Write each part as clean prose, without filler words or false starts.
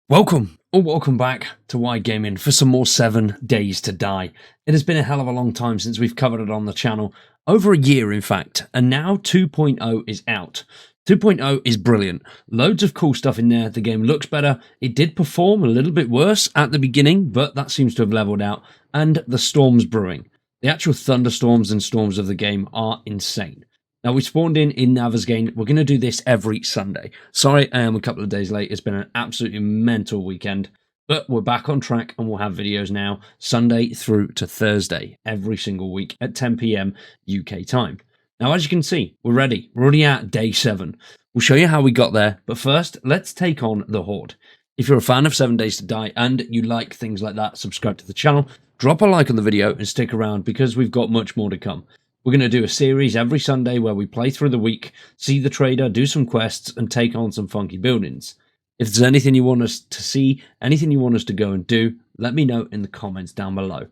Welcome, or welcome back to Why Gaming for some more 7 Days to Die. It has been a hell of a long time since we've covered it on the channel, over a year in fact, and now 2.0 is out. 2.0 is brilliant, loads of cool stuff in there, the game looks better, it did perform a little bit worse at the beginning, but that seems to have leveled out, and the storms brewing. The actual thunderstorms and storms of the game are insane. Now, we spawned in Naversgain. We're going to do this every Sunday. Sorry, I am a couple of days late. It's been an absolutely mental weekend. But we're back on track and we'll have videos now Sunday through to Thursday, every single week at 10 PM UK time. Now, as you can see, we're ready. We're already at day 7. We'll show you how we got there. But first, let's take on the Horde. If you're a fan of 7 Days to Die and you like things like that, subscribe to the channel. Drop a like on the video and stick around because we've got much more to come. We're going to do a series every Sunday where we play through the week, see the trader, do some quests, and take on some funky buildings. If there's anything you want us to see, anything you want us to go and do, let me know in the comments down below.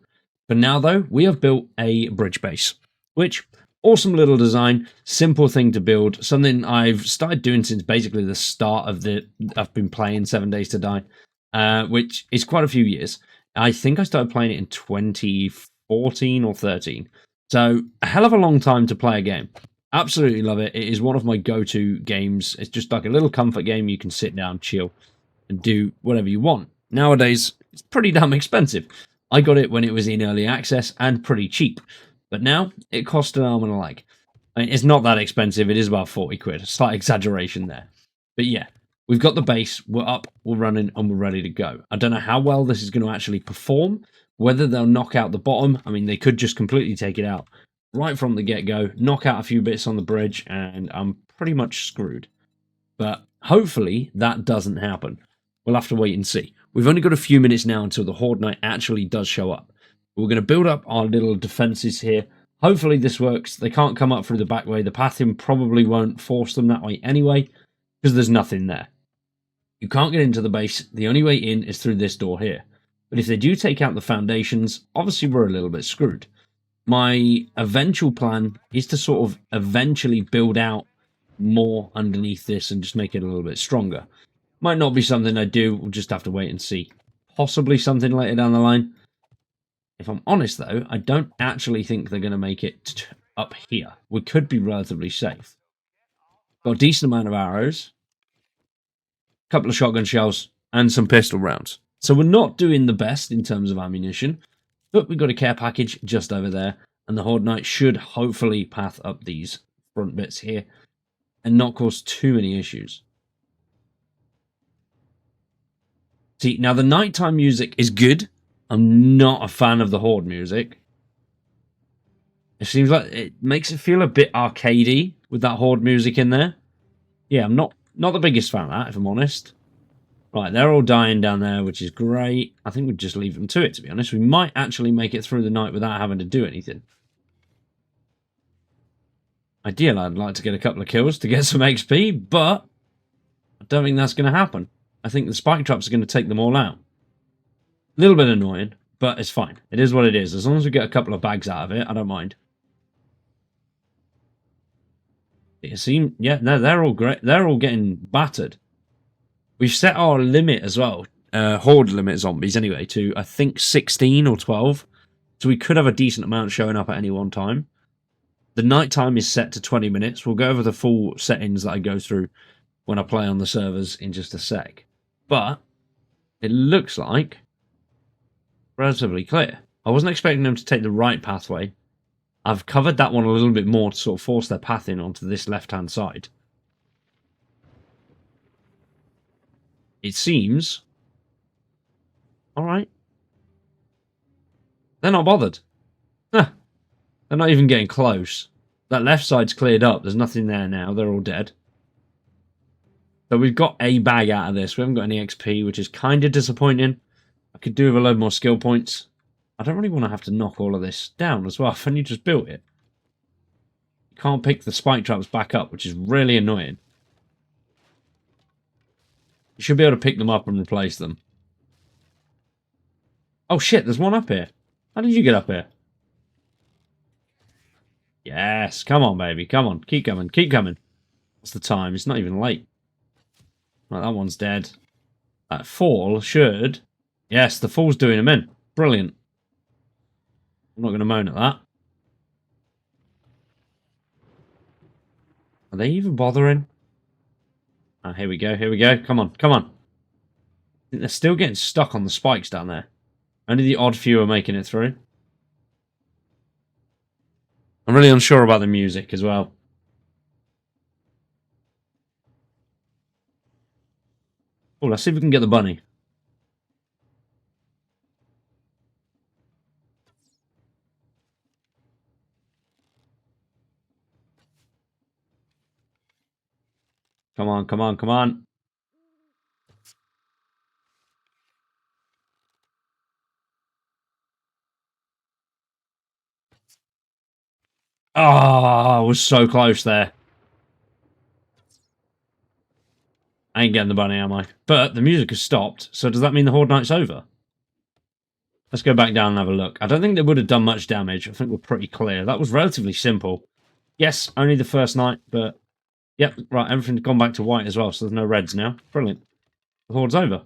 For now, though, we have built a bridge base, which, awesome little design, simple thing to build, something I've started doing since basically the start of I've been playing 7 Days to Die, which is quite a few years. I think I started playing it in 2014 or 13. So, a hell of a long time to play a game. Absolutely love it. It is one of my go-to games. It's just like a little comfort game. You can sit down, chill, and do whatever you want. Nowadays, it's pretty damn expensive. I got it when it was in early access and pretty cheap. But now, it costs an arm and a leg. I mean, it's not that expensive. It is about 40 quid. A slight exaggeration there. But yeah, we've got the base. We're up, we're running, and we're ready to go. I don't know how well this is going to actually perform. Whether they'll knock out the bottom, I mean, they could just completely take it out right from the get-go, knock out a few bits on the bridge, and I'm pretty much screwed. But hopefully that doesn't happen. We'll have to wait and see. We've only got a few minutes now until the Horde Knight actually does show up. We're going to build up our little defenses here. Hopefully this works. They can't come up through the back way. The pathing probably won't force them that way anyway, because there's nothing there. You can't get into the base. The only way in is through this door here. But if they do take out the foundations, obviously we're a little bit screwed. My eventual plan is to sort of eventually build out more underneath this and just make it a little bit stronger. Might not be something I do, we'll just have to wait and see. Possibly something later down the line. If I'm honest though, I don't actually think they're going to make it up here. We could be relatively safe. Got a decent amount of arrows, a couple of shotgun shells, and some pistol rounds. So we're not doing the best in terms of ammunition, but we've got a care package just over there, and the Horde Knight should hopefully path up these front bits here and not cause too many issues. See, now the nighttime music is good. I'm not a fan of the Horde music. It seems like it makes it feel a bit arcadey with that Horde music in there. Yeah, I'm not the biggest fan of that, if I'm honest. Right, they're all dying down there, which is great. I think we'd just leave them to it, to be honest. We might actually make it through the night without having to do anything. Ideally, I'd like to get a couple of kills to get some XP, but I don't think that's going to happen. I think the spike traps are going to take them all out. A little bit annoying, but it's fine. It is what it is. As long as we get a couple of bags out of it, I don't mind. It seems, yeah, no, they're all great. They're all getting battered. We've set our limit as well, horde limit zombies anyway, to I think 16 or 12. So we could have a decent amount showing up at any one time. The night time is set to 20 minutes. We'll go over the full settings that I go through when I play on the servers in just a sec. But it looks like relatively clear. I wasn't expecting them to take the right pathway. I've covered that one a little bit more to sort of force their path in onto this left-hand side. It seems alright. They're not bothered. Huh. They're not even getting close. That left side's cleared up. There's nothing there now. They're all dead. So we've got a bag out of this. We haven't got any XP, which is kind of disappointing. I could do with a load more skill points. I don't really want to have to knock all of this down as well. I've only just built it. You can't pick the spike traps back up, which is really annoying. You should be able to pick them up and replace them. Oh shit, there's one up here. How did you get up here? Yes, come on baby, come on. Keep coming, keep coming. What's the time? It's not even late. Right, that one's dead. That fall should... Yes, the fall's doing them in. Brilliant. I'm not going to moan at that. Are they even bothering? Oh, here we go, here we go. Come on, come on. I think they're still getting stuck on the spikes down there. Only the odd few are making it through. I'm really unsure about the music as well. Oh, let's see if we can get the bunny. Come on, come on, come on. Oh, I was so close there. I ain't getting the bunny, am I? But the music has stopped, so does that mean the Horde Night's over? Let's go back down and have a look. I don't think they would have done much damage. I think we're pretty clear. That was relatively simple. Yes, only the first night, but... Yep, right, everything's gone back to white as well, so there's no reds now. Brilliant. The Horde's over.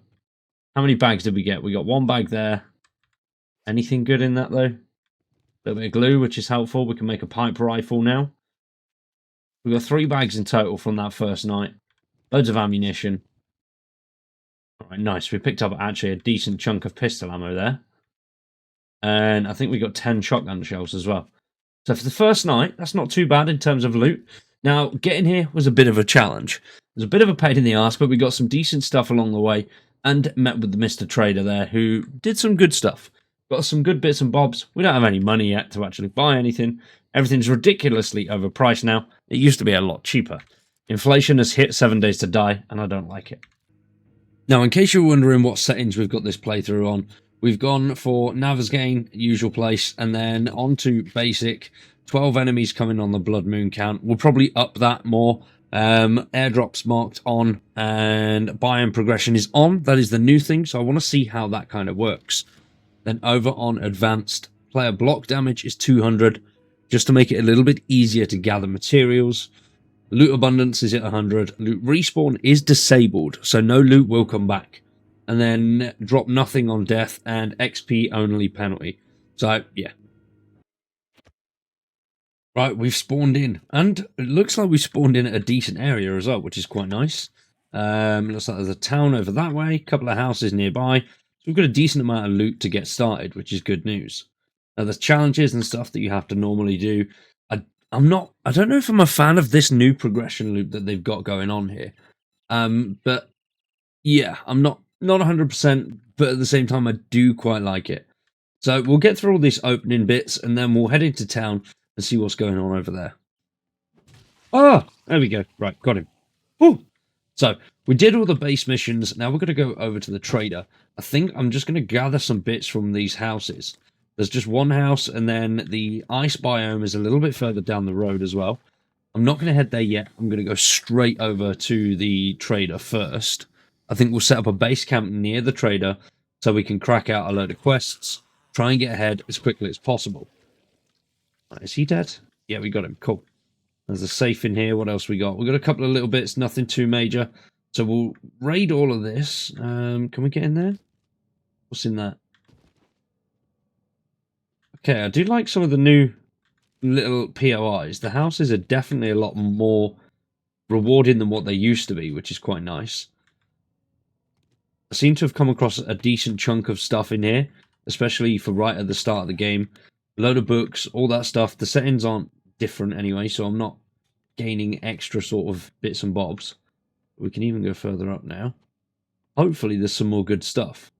How many bags did we get? We got one bag there. Anything good in that, though? A little bit of glue, which is helpful. We can make a pipe rifle now. We got 3 bags in total from that first night. Loads of ammunition. Alright, nice. We picked up actually a decent chunk of pistol ammo there. And I think we got 10 shotgun shells as well. So for the first night, that's not too bad in terms of loot. Now, getting here was a bit of a challenge. It was a bit of a pain in the ass, but we got some decent stuff along the way and met with the Mr. Trader there who did some good stuff. Got some good bits and bobs. We don't have any money yet to actually buy anything. Everything's ridiculously overpriced now. It used to be a lot cheaper. Inflation has hit 7 days to die, and I don't like it. Now, in case you're wondering what settings we've got this playthrough on, we've gone for Navigain, usual place, and then on to basic. 12 enemies coming on the Blood Moon count. We'll probably up that more. Airdrops marked on, and biome progression is on. That is the new thing, so I want to see how that kind of works. Then over on advanced, player block damage is 200, just to make it a little bit easier to gather materials. Loot abundance is at 100. Loot respawn is disabled, so no loot will come back. And then drop nothing on death and XP only penalty. So, yeah. Right, we've spawned in. And it looks like we spawned in at a decent area as well, which is quite nice. Looks like there's a town over that way, a couple of houses nearby. So we've got a decent amount of loot to get started, which is good news. Now, there's challenges and stuff that you have to normally do. I don't know if I'm a fan of this new progression loop that they've got going on here. But yeah, I'm not 100%, but at the same time, I do quite like it. So we'll get through all these opening bits, and then we'll head into town and see what's going on over there. Ah, there we go. Right, got him. Woo! So we did all the base missions. Now we're going to go over to the trader. I think I'm just going to gather some bits from these houses. There's just one house, and then the ice biome is a little bit further down the road as well. I'm not going to head there yet. I'm going to go straight over to the trader first. I think we'll set up a base camp near the trader so we can crack out a load of quests. Try and get ahead as quickly as possible. Right, is he dead? Yeah, we got him. Cool. There's a safe in here. What else we got? We got a couple of little bits, nothing too major. So we'll raid all of this. Can we get in there? What's in that? Okay, I do like some of the new little POIs. The houses are definitely a lot more rewarding than what they used to be, which is quite nice. I seem to have come across a decent chunk of stuff in here, especially for right at the start of the game. A load of books, all that stuff. The settings aren't different anyway, so I'm not gaining extra sort of bits and bobs. We can even go further up now. Hopefully there's some more good stuff.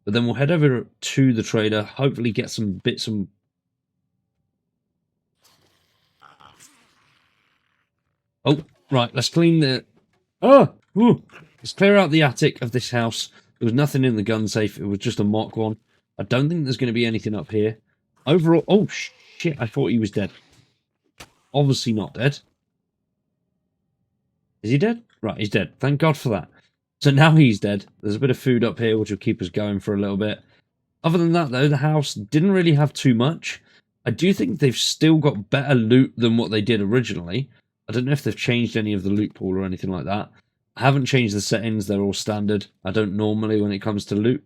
But then we'll head over to the trader, hopefully get some bits and... Oh, right, let's clean the... Oh! Ooh. Let's clear out the attic of this house. There was nothing in the gun safe, it was just a mock one. I don't think there's going to be anything up here. Overall... Oh, shit, I thought he was dead. Obviously not dead. Is he dead? Right, he's dead. Thank God for that. So now he's dead. There's a bit of food up here, which will keep us going for a little bit. Other than that, though, the house didn't really have too much. I do think they've still got better loot than what they did originally. I don't know if they've changed any of the loot pool or anything like that. I haven't changed the settings, they're all standard. I don't normally when it comes to loot,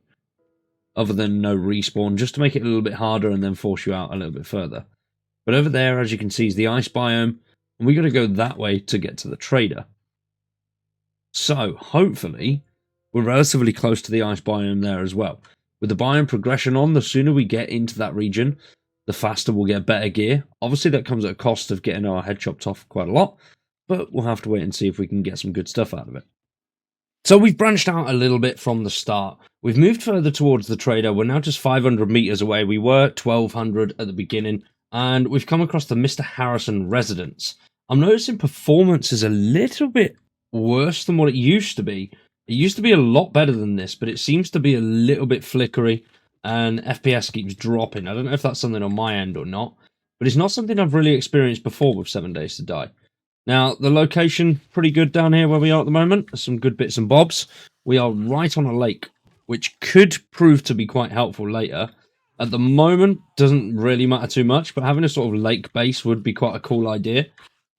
other than no respawn, just to make it a little bit harder and then force you out a little bit further. But over there, as you can see, is the ice biome, and we got to go that way to get to the trader. So, hopefully, we're relatively close to the ice biome there as well. With the biome progression on, the sooner we get into that region, the faster we'll get better gear. Obviously, that comes at a cost of getting our head chopped off quite a lot, but we'll have to wait and see if we can get some good stuff out of it. So we've branched out a little bit from the start. We've moved further towards the trader. We're now just 500 meters away. We were 1,200 at the beginning, and we've come across the Mr. Harrison residence. I'm noticing performance is a little bit worse than what it used to be. It used to be a lot better than this, but it seems to be a little bit flickery, and FPS keeps dropping. I don't know if that's something on my end or not, but it's not something I've really experienced before with 7 Days to Die. Now, the location, pretty good down here where we are at the moment. There's some good bits and bobs. We are right on a lake, which could prove to be quite helpful later. At the moment, doesn't really matter too much, but having a sort of lake base would be quite a cool idea.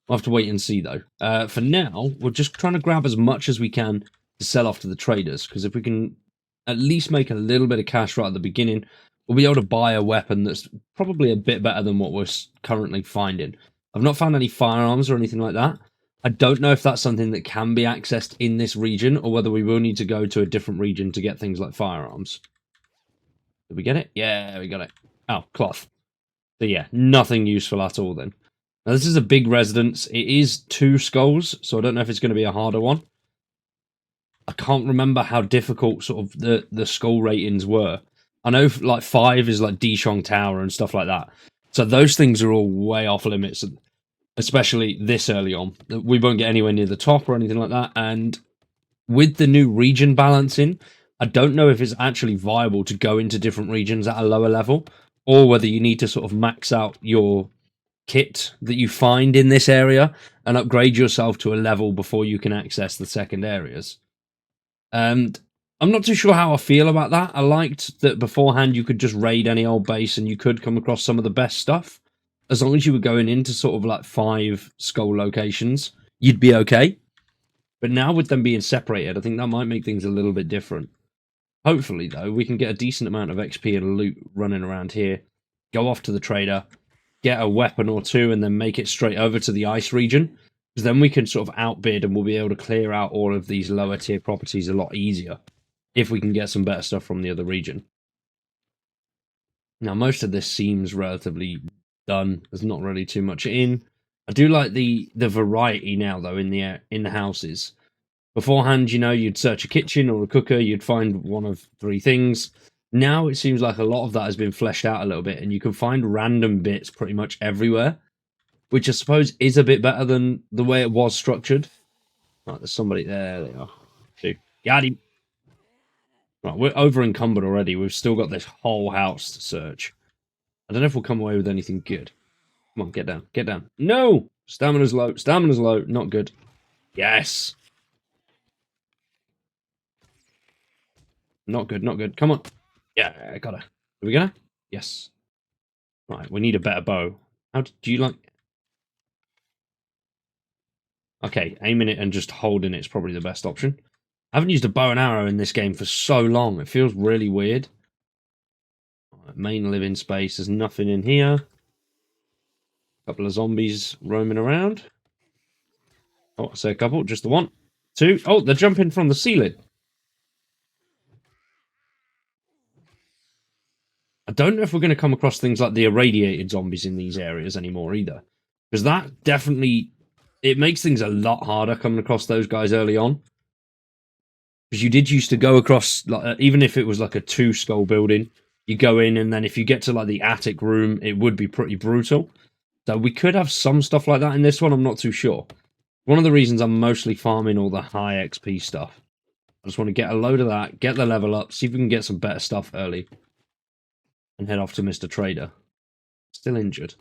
We'll have to wait and see, though. For now, we're just trying to grab as much as we can to sell off to the traders, because if we can at least make a little bit of cash right at the beginning, we'll be able to buy a weapon that's probably a bit better than what we're currently finding. I've not found any firearms or anything like that. I don't know if that's something that can be accessed in this region, or whether we will need to go to a different region to get things like firearms. Did we get it? Yeah, we got it. Oh, cloth. So yeah, nothing useful at all then. Now this is a big residence. It is 2 skulls, so I don't know if it's going to be a harder one. I can't remember how difficult sort of the skull ratings were. I know like 5 is like Dishong Tower and stuff like that. So those things are all way off limits, especially this early on. We won't get anywhere near the top or anything like that. And with the new region balancing, I don't know if it's actually viable to go into different regions at a lower level, or whether you need to sort of max out your kit that you find in this area and upgrade yourself to a level before you can access the second areas. And I'm not too sure how I feel about that. I liked that beforehand you could just raid any old base and you could come across some of the best stuff. As long as you were going into sort of like 5 skull locations, you'd be okay. But now with them being separated, I think that might make things a little bit different. Hopefully, though, we can get a decent amount of XP and loot running around here. Go off to the trader, get a weapon or 2, and then make it straight over to the ice region. Because then we can sort of outbid and we'll be able to clear out all of these lower tier properties a lot easier, if we can get some better stuff from the other region. Now, most of this seems relatively done. There's not really too much in. I do like the variety now, though, in the houses. Beforehand, you know, you'd search a kitchen or a cooker, you'd find one of 3 things. Now it seems like a lot of that has been fleshed out a little bit, and you can find random bits pretty much everywhere, which I suppose is a bit better than the way it was structured. Right, there's somebody there. They are. 2. Got him. Right, we're over encumbered already. We've still got this whole house to search. I don't know if we'll come away with anything good. Come on, get down. Get down. No! Stamina's low. Stamina's low. Not good. Yes! Not good, not good. Come on. Yeah, I got her. Are we gonna? Yes. Right, we need a better bow. How do you like... Okay, aiming it and just holding it is probably the best option. I haven't used a bow and arrow in this game for so long. It feels really weird. Right, main living space. There's nothing in here. A couple of zombies roaming around. Oh, I say a couple. Just the 1. 2. Oh, they're jumping from the ceiling. I don't know if we're going to come across things like the irradiated zombies in these areas anymore either. Because that definitely... It makes things a lot harder coming across those guys early on. Because you did used to go across, like, even if it was like a 2 skull building, you go in and then if you get to like the attic room, it would be pretty brutal. So we could have some stuff like that in this one, I'm not too sure. One of the reasons I'm mostly farming all the high XP stuff. I just want to get a load of that, get the level up, see if we can get some better stuff early. And head off to Mr. Trader. Still injured.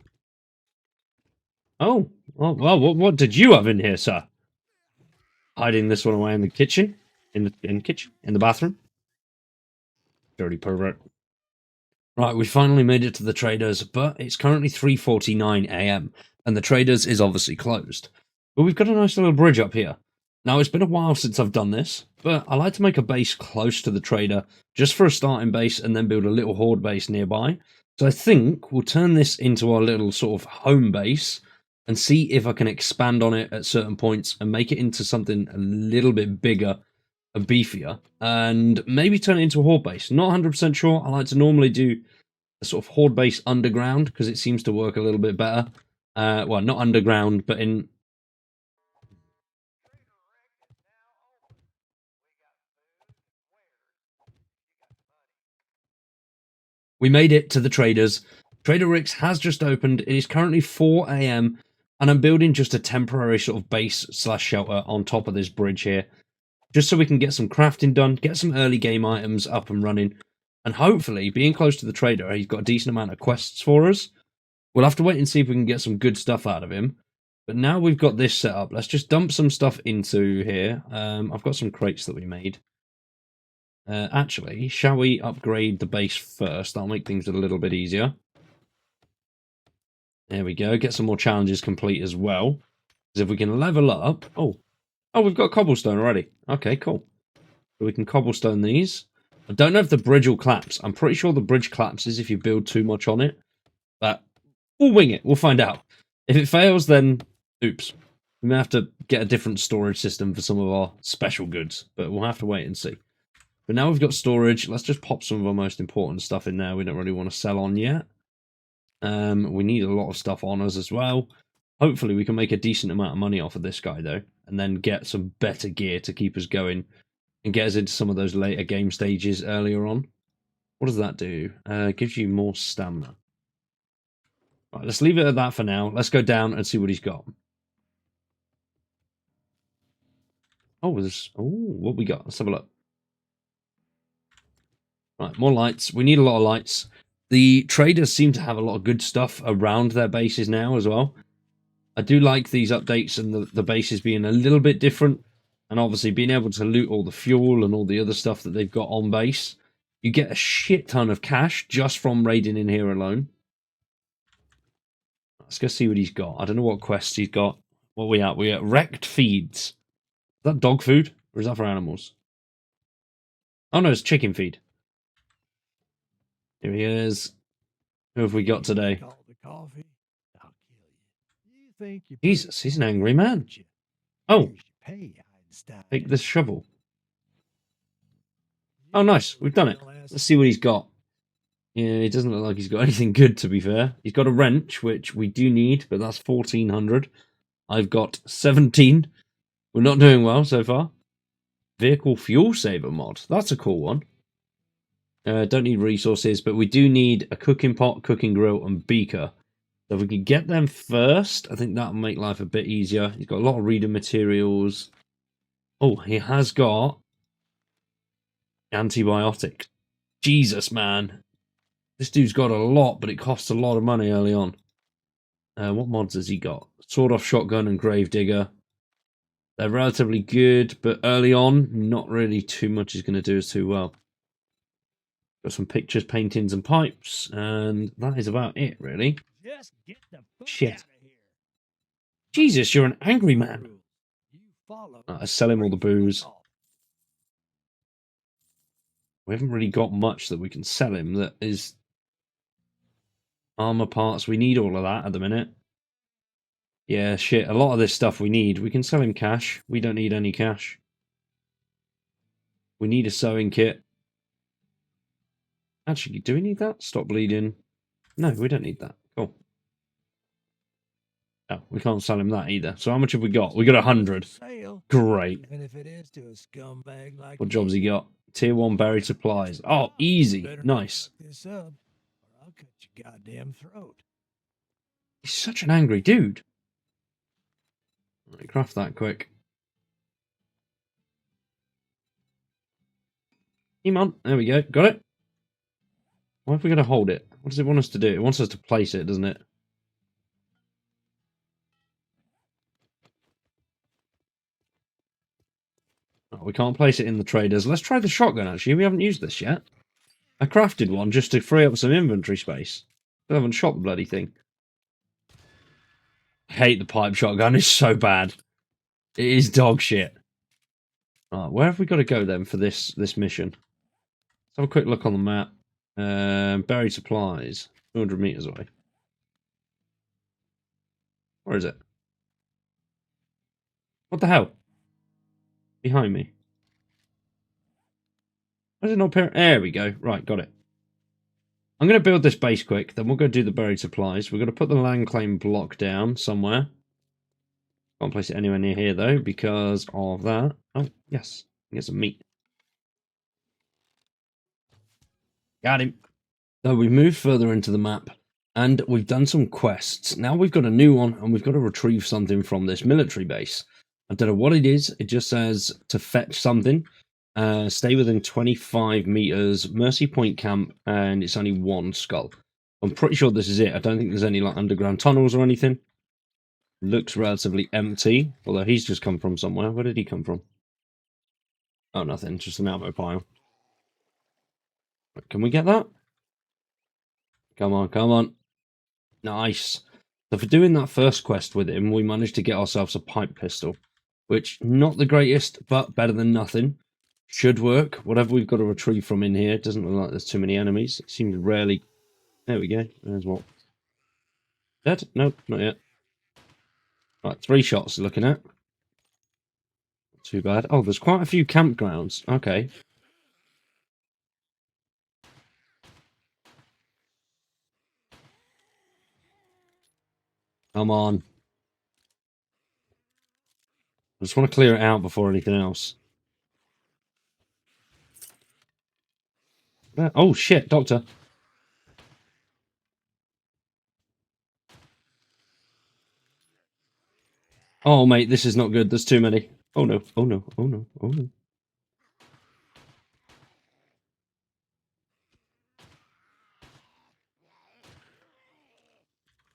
Oh, well, what did you have in here, sir? Hiding this one away in the kitchen? In the bathroom? Dirty pervert. Right, we finally made it to the traders, but it's currently 3:49 AM, and the traders is obviously closed. But we've got a nice little bridge up here. Now, it's been a while since I've done this, but I like to make a base close to the trader, just for a starting base, and then build a little horde base nearby. So I think we'll turn this into our little sort of home base, and see if I can expand on it at certain points, and make it into something a little bit bigger and beefier, and maybe turn it into a horde base. Not 100% sure. I like to normally do a sort of horde base underground, because it seems to work a little bit better. Well, not underground, but in... We made it to the traders. Trader Rick's has just opened. It is currently 4 a.m. and I'm building just a temporary sort of base slash shelter on top of this bridge here, just so we can get some crafting done, get some early game items up and running, and hopefully, being close to the trader, he's got a decent amount of quests for us. We'll have to wait and see if we can get some good stuff out of him. But now we've got this set up, let's just dump some stuff into here. I've got some crates that we made. Actually, shall we upgrade the base first? That'll make things a little bit easier. There we go. Get some more challenges complete as well. Because if we can level up... Oh, we've got cobblestone already. Okay, cool. So we can cobblestone these. I don't know if the bridge will collapse. I'm pretty sure the bridge collapses if you build too much on it. But we'll wing it. We'll find out. If it fails, then oops. We may have to get a different storage system for some of our special goods. But we'll have to wait and see. But now we've got storage. Let's just pop some of our most important stuff in there. We don't really want to sell on yet. We need a lot of stuff on us as well. Hopefully we can make a decent amount of money off of this guy, though. And then get some better gear to keep us going. And get us into some of those later game stages earlier on. What does that do? Gives you more stamina. Right, let's leave it at that for now. Let's go down and see what he's got. Oh, what we got? Let's have a look. Right, more lights. We need a lot of lights. The traders seem to have a lot of good stuff around their bases now as well. I do like these updates and the bases being a little bit different. And obviously being able to loot all the fuel and all the other stuff that they've got on base. You get a shit ton of cash just from raiding in here alone. Let's go see what he's got. I don't know what quests he's got. What are we at? We're at wrecked feeds. Is that dog food? Or is that for animals? Oh no, it's chicken feed. Here he is. Who have we got today? Jesus, he's an angry man. Oh, take this shovel. Oh, nice. We've done it. Let's see what he's got. Yeah, he doesn't look like he's got anything good, to be fair. He's got a wrench, which we do need, but that's 1,400. I've got 17. We're not doing well so far. Vehicle fuel saver mod. That's a cool one. Don't need resources, but we do need a cooking pot, cooking grill, and beaker. So if we can get them first, I think that'll make life a bit easier. He's got a lot of reading materials. Oh, he has got antibiotic. Jesus, man. This dude's got a lot, but it costs a lot of money early on. What mods has he got? Sword-off shotgun and gravedigger. They're relatively good, but early on, not really too much is going to do us too well. Got some pictures, paintings, and pipes, and that is about it, really. Just get the fuck Shit. out of here. Jesus, you're an angry man. You follow. I sell him all the booze. We haven't really got much that we can sell him that is armor parts. We need all of that at the minute. Yeah, shit. A lot of this stuff we need. We can sell him cash. We don't need any cash. We need a sewing kit. Actually, do we need that? Stop bleeding. No, we don't need that. Cool. Oh, we can't sell him that either. So how much have we got? We got 100. Great. Even if it is to a scumbag like What jobs he got? Tier 1 buried supplies. Oh, easy. Nice. This up, or I'll cut your goddamn throat. He's such an angry dude. Right, craft that quick. Come on. There we go. Got it. Why have we got to hold it? What does it want us to do? It wants us to place it, doesn't it? Oh, we can't place it in the traders. Let's try the shotgun, actually. We haven't used this yet. I crafted one just to free up some inventory space. I haven't shot the bloody thing. I hate the pipe shotgun. It's so bad. It is dog shit. Right, where have we got to go then for this mission? Let's have a quick look on the map. Buried supplies, 200 meters away. Where is it? What the hell? Behind me. Why is it not appearing? There we go. Right, got it. I'm going to build this base quick, then we'll go do the buried supplies. We're going to put the land claim block down somewhere. Can't place it anywhere near here, though, because of that. Oh, yes. Get some meat. Got him. So we've moved further into the map, and we've done some quests. Now we've got a new one, and we've got to retrieve something from this military base. I don't know what it is. It just says to fetch something. Stay within 25 meters, Mercy Point camp, and it's only one skull. I'm pretty sure this is it. I don't think there's any like underground tunnels or anything. Looks relatively empty, although he's just come from somewhere. Where did he come from? Oh, nothing. Just an ammo pile. Can we get that? Come on, come on. Nice. So for doing that first quest with him, we managed to get ourselves a pipe pistol, which not the greatest, but better than nothing. Should work. Whatever we've got to retrieve from in here, it doesn't look like there's too many enemies. It seems rarely... There we go. There's what? Dead? Nope, not yet. Right, 3 shots looking at. Not too bad. Oh, there's quite a few campgrounds. Okay. Come on. I just want to clear it out before anything else. Oh, shit, Doctor. Oh, mate, this is not good. There's too many. Oh, no. Oh, no. Oh, no. Oh, no.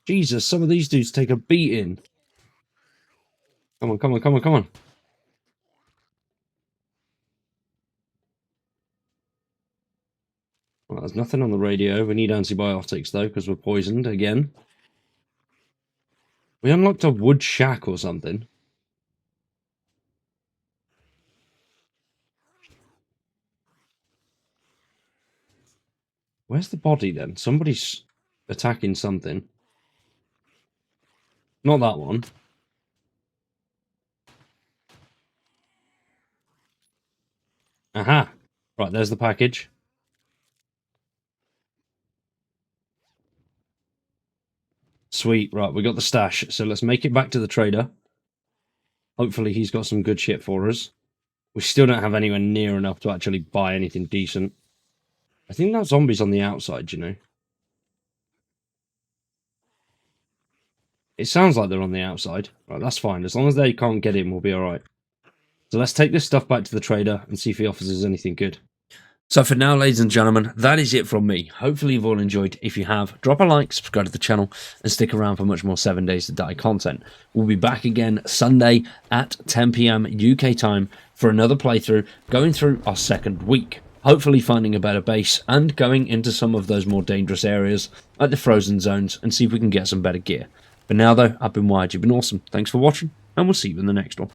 Jesus, some of these dudes take a beating. Come on, come on, come on, come on. Well, there's nothing on the radio. We need antibiotics, though, because we're poisoned again. We unlocked a wood shack or something. Where's the body, then? Somebody's attacking something. Not that one. Aha! Right, there's the package. Sweet, right, we got the stash. So let's make it back to the trader. Hopefully he's got some good shit for us. We still don't have anywhere near enough to actually buy anything decent. I think that zombie's on the outside, you know. It sounds like they're on the outside. Right, that's fine. As long as they can't get in, we'll be alright. So let's take this stuff back to the trader and see if he offers us anything good. So for now, ladies and gentlemen, that is it from me. Hopefully you've all enjoyed. If you have, drop a like, subscribe to the channel, and stick around for much more 7 Days to Die content. We'll be back again Sunday at 10 PM UK time for another playthrough, going through our second week. Hopefully finding a better base and going into some of those more dangerous areas, like the frozen zones, and see if we can get some better gear. For now though, I've been Wired, you've been awesome. Thanks for watching, and we'll see you in the next one.